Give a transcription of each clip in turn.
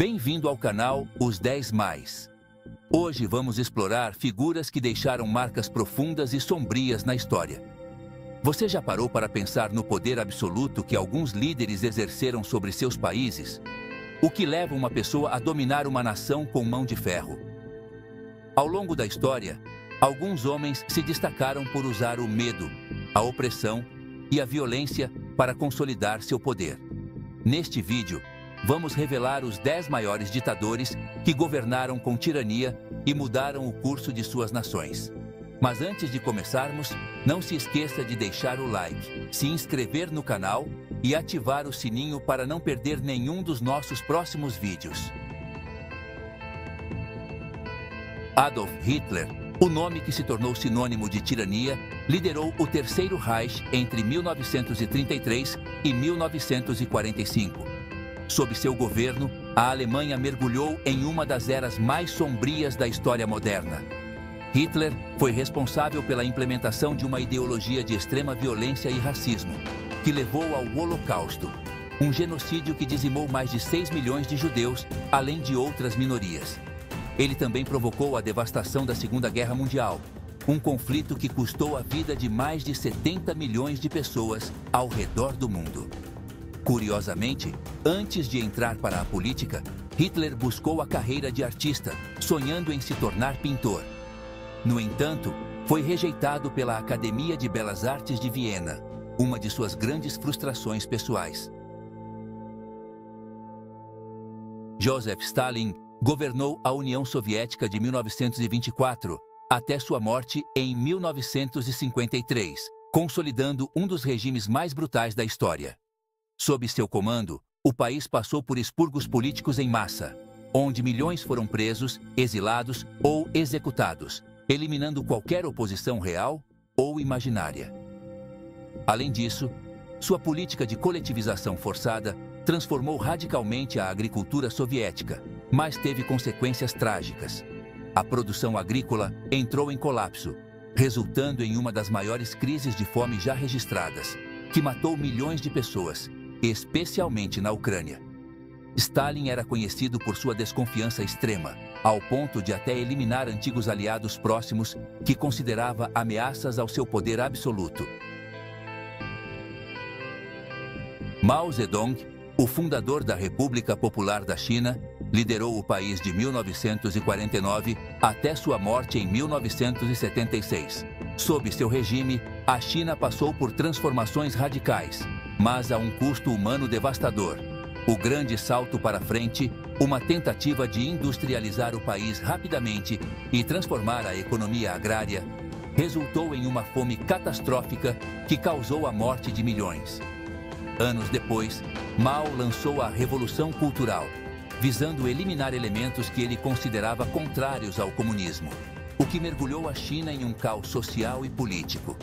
Bem-vindo ao canal Os 10 Mais. Hoje vamos explorar figuras que deixaram marcas profundas e sombrias na história. Você já parou para pensar no poder absoluto que alguns líderes exerceram sobre seus países? O que leva uma pessoa a dominar uma nação com mão de ferro? Ao longo da história, alguns homens se destacaram por usar o medo, a opressão e a violência para consolidar seu poder. Neste vídeo, vamos revelar os 10 maiores ditadores que governaram com tirania e mudaram o curso de suas nações. Mas antes de começarmos, não se esqueça de deixar o like, se inscrever no canal e ativar o sininho para não perder nenhum dos nossos próximos vídeos. Adolf Hitler, o nome que se tornou sinônimo de tirania, liderou o Terceiro Reich entre 1933 e 1945. Sob seu governo, a Alemanha mergulhou em uma das eras mais sombrias da história moderna. Hitler foi responsável pela implementação de uma ideologia de extrema violência e racismo, que levou ao Holocausto, um genocídio que dizimou mais de 6 milhões de judeus, além de outras minorias. Ele também provocou a devastação da Segunda Guerra Mundial, um conflito que custou a vida de mais de 70 milhões de pessoas ao redor do mundo. Curiosamente, antes de entrar para a política, Hitler buscou a carreira de artista, sonhando em se tornar pintor. No entanto, foi rejeitado pela Academia de Belas Artes de Viena, uma de suas grandes frustrações pessoais. Joseph Stalin governou a União Soviética de 1924 até sua morte em 1953, consolidando um dos regimes mais brutais da história. Sob seu comando, o país passou por expurgos políticos em massa, onde milhões foram presos, exilados ou executados, eliminando qualquer oposição real ou imaginária. Além disso, sua política de coletivização forçada transformou radicalmente a agricultura soviética, mas teve consequências trágicas. A produção agrícola entrou em colapso, resultando em uma das maiores crises de fome já registradas, que matou milhões de pessoas, especialmente na Ucrânia. Stalin era conhecido por sua desconfiança extrema, ao ponto de até eliminar antigos aliados próximos que considerava ameaças ao seu poder absoluto. Mao Zedong, o fundador da República Popular da China, liderou o país de 1949 até sua morte em 1976. Sob seu regime, a China passou por transformações radicais, mas a um custo humano devastador. O grande salto para frente, uma tentativa de industrializar o país rapidamente e transformar a economia agrária, resultou em uma fome catastrófica que causou a morte de milhões. Anos depois, Mao lançou a Revolução Cultural, visando eliminar elementos que ele considerava contrários ao comunismo, o que mergulhou a China em um caos social e político.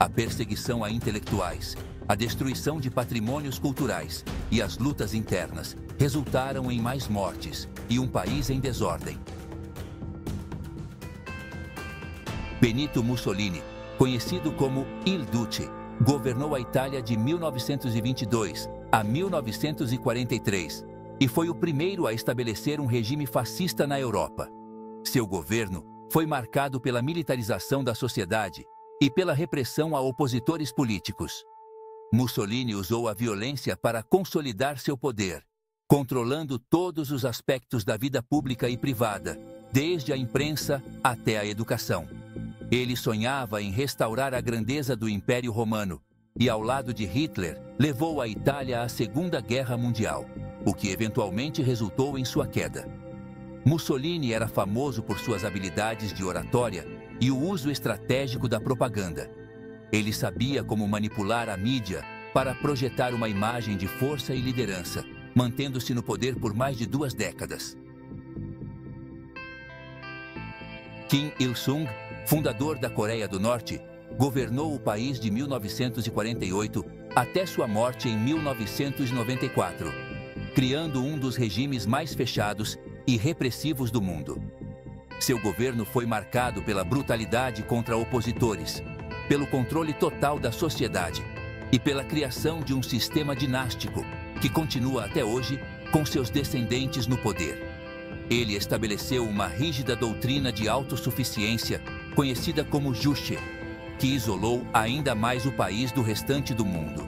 A perseguição a intelectuais, a destruição de patrimônios culturais e as lutas internas resultaram em mais mortes e um país em desordem. Benito Mussolini, conhecido como Il Duce, governou a Itália de 1922 a 1943 e foi o primeiro a estabelecer um regime fascista na Europa. Seu governo foi marcado pela militarização da sociedade e pela repressão a opositores políticos. Mussolini usou a violência para consolidar seu poder, controlando todos os aspectos da vida pública e privada, desde a imprensa até a educação. Ele sonhava em restaurar a grandeza do Império Romano e, ao lado de Hitler, levou a Itália à Segunda Guerra Mundial, o que eventualmente resultou em sua queda. Mussolini era famoso por suas habilidades de oratória e o uso estratégico da propaganda. Ele sabia como manipular a mídia para projetar uma imagem de força e liderança, mantendo-se no poder por mais de 2 décadas. Kim Il-sung, fundador da Coreia do Norte, governou o país de 1948 até sua morte em 1994, criando um dos regimes mais fechados e repressivos do mundo. Seu governo foi marcado pela brutalidade contra opositores, pelo controle total da sociedade e pela criação de um sistema dinástico que continua até hoje com seus descendentes no poder. Ele estabeleceu uma rígida doutrina de autossuficiência, conhecida como Juche, que isolou ainda mais o país do restante do mundo.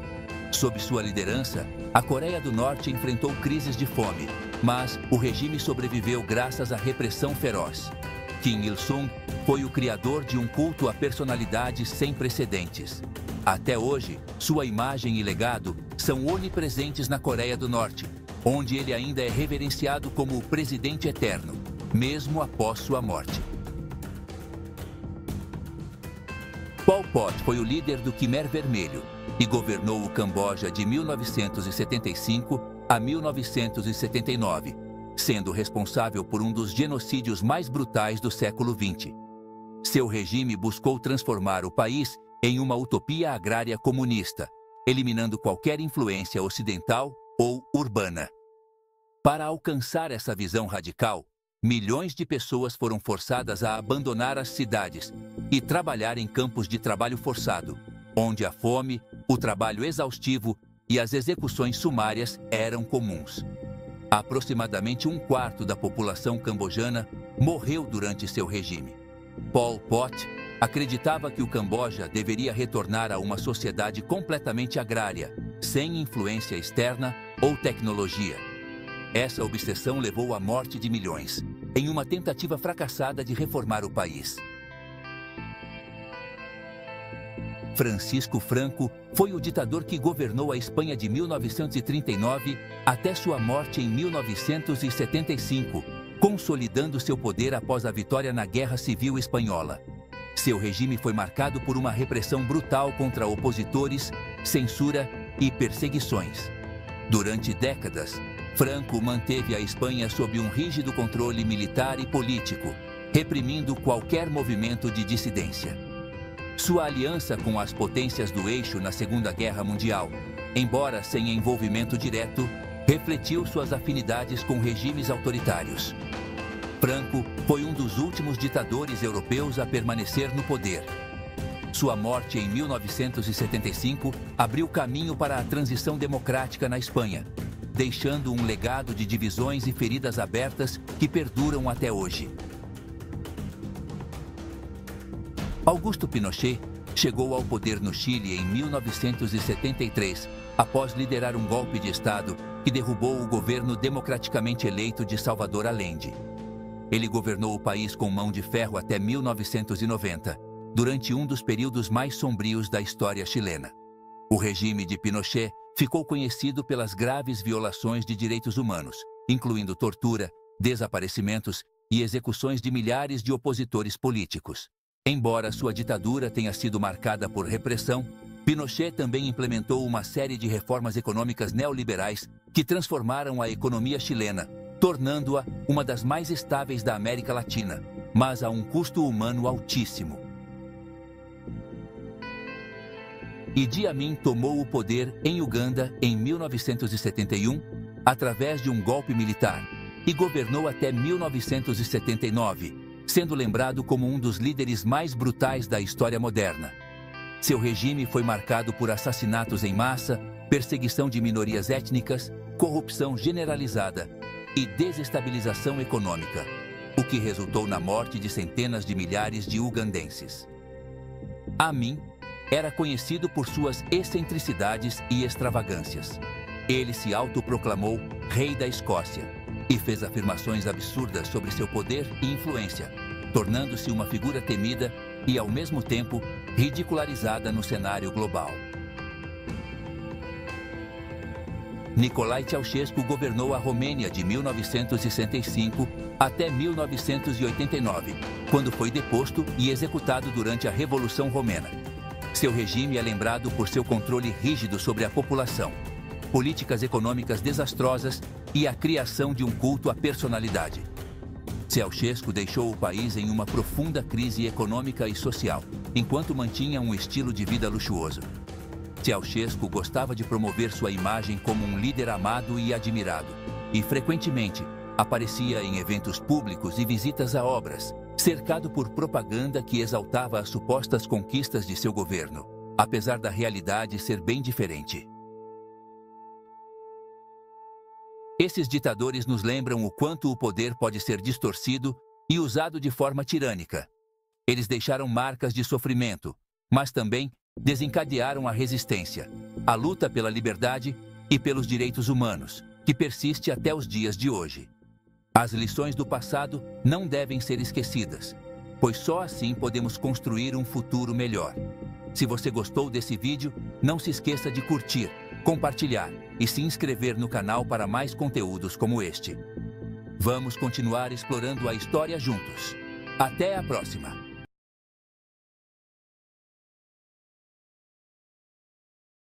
Sob sua liderança, a Coreia do Norte enfrentou crises de fome, mas o regime sobreviveu graças à repressão feroz. Kim Il-sung foi o criador de um culto à personalidade sem precedentes. Até hoje, sua imagem e legado são onipresentes na Coreia do Norte, onde ele ainda é reverenciado como o presidente eterno, mesmo após sua morte. Pol Pot foi o líder do Khmer Vermelho e governou o Camboja de 1975 a 1979, sendo responsável por um dos genocídios mais brutais do século XX. Seu regime buscou transformar o país em uma utopia agrária comunista, eliminando qualquer influência ocidental ou urbana. Para alcançar essa visão radical, milhões de pessoas foram forçadas a abandonar as cidades e trabalhar em campos de trabalho forçado, onde a fome, o trabalho exaustivo e as execuções sumárias eram comuns. Aproximadamente um quarto da população cambojana morreu durante seu regime. Pol Pot acreditava que o Camboja deveria retornar a uma sociedade completamente agrária, sem influência externa ou tecnologia. Essa obsessão levou à morte de milhões, em uma tentativa fracassada de reformar o país. Francisco Franco foi o ditador que governou a Espanha de 1939 até sua morte em 1975, consolidando seu poder após a vitória na Guerra Civil Espanhola. Seu regime foi marcado por uma repressão brutal contra opositores, censura e perseguições. Durante décadas, Franco manteve a Espanha sob um rígido controle militar e político, reprimindo qualquer movimento de dissidência. Sua aliança com as potências do eixo na Segunda Guerra Mundial, embora sem envolvimento direto, refletiu suas afinidades com regimes autoritários. Franco foi um dos últimos ditadores europeus a permanecer no poder. Sua morte em 1975 abriu caminho para a transição democrática na Espanha, deixando um legado de divisões e feridas abertas que perduram até hoje. Augusto Pinochet chegou ao poder no Chile em 1973, após liderar um golpe de Estado que derrubou o governo democraticamente eleito de Salvador Allende. Ele governou o país com mão de ferro até 1990, durante um dos períodos mais sombrios da história chilena. O regime de Pinochet ficou conhecido pelas graves violações de direitos humanos, incluindo tortura, desaparecimentos e execuções de milhares de opositores políticos. Embora sua ditadura tenha sido marcada por repressão, Pinochet também implementou uma série de reformas econômicas neoliberais que transformaram a economia chilena, tornando-a uma das mais estáveis da América Latina, mas a um custo humano altíssimo. Idi Amin tomou o poder em Uganda em 1971, através de um golpe militar, e governou até 1979, sendo lembrado como um dos líderes mais brutais da história moderna. Seu regime foi marcado por assassinatos em massa, perseguição de minorias étnicas, corrupção generalizada e desestabilização econômica, o que resultou na morte de centenas de milhares de ugandenses. Amin era conhecido por suas excentricidades e extravagâncias. Ele se autoproclamou rei da Escócia e fez afirmações absurdas sobre seu poder e influência, tornando-se uma figura temida e, ao mesmo tempo, ridicularizada no cenário global. Nicolae Ceausescu governou a Romênia de 1965 até 1989, quando foi deposto e executado durante a Revolução Romena. Seu regime é lembrado por seu controle rígido sobre a população, políticas econômicas desastrosas e a criação de um culto à personalidade. Ceausescu deixou o país em uma profunda crise econômica e social, enquanto mantinha um estilo de vida luxuoso. Ceausescu gostava de promover sua imagem como um líder amado e admirado, e frequentemente aparecia em eventos públicos e visitas a obras, cercado por propaganda que exaltava as supostas conquistas de seu governo, apesar da realidade ser bem diferente. Esses ditadores nos lembram o quanto o poder pode ser distorcido e usado de forma tirânica. Eles deixaram marcas de sofrimento, mas também desencadearam a resistência, a luta pela liberdade e pelos direitos humanos, que persiste até os dias de hoje. As lições do passado não devem ser esquecidas, pois só assim podemos construir um futuro melhor. Se você gostou desse vídeo, não se esqueça de curtir, compartilhar e se inscrever no canal para mais conteúdos como este. Vamos continuar explorando a história juntos. Até a próxima!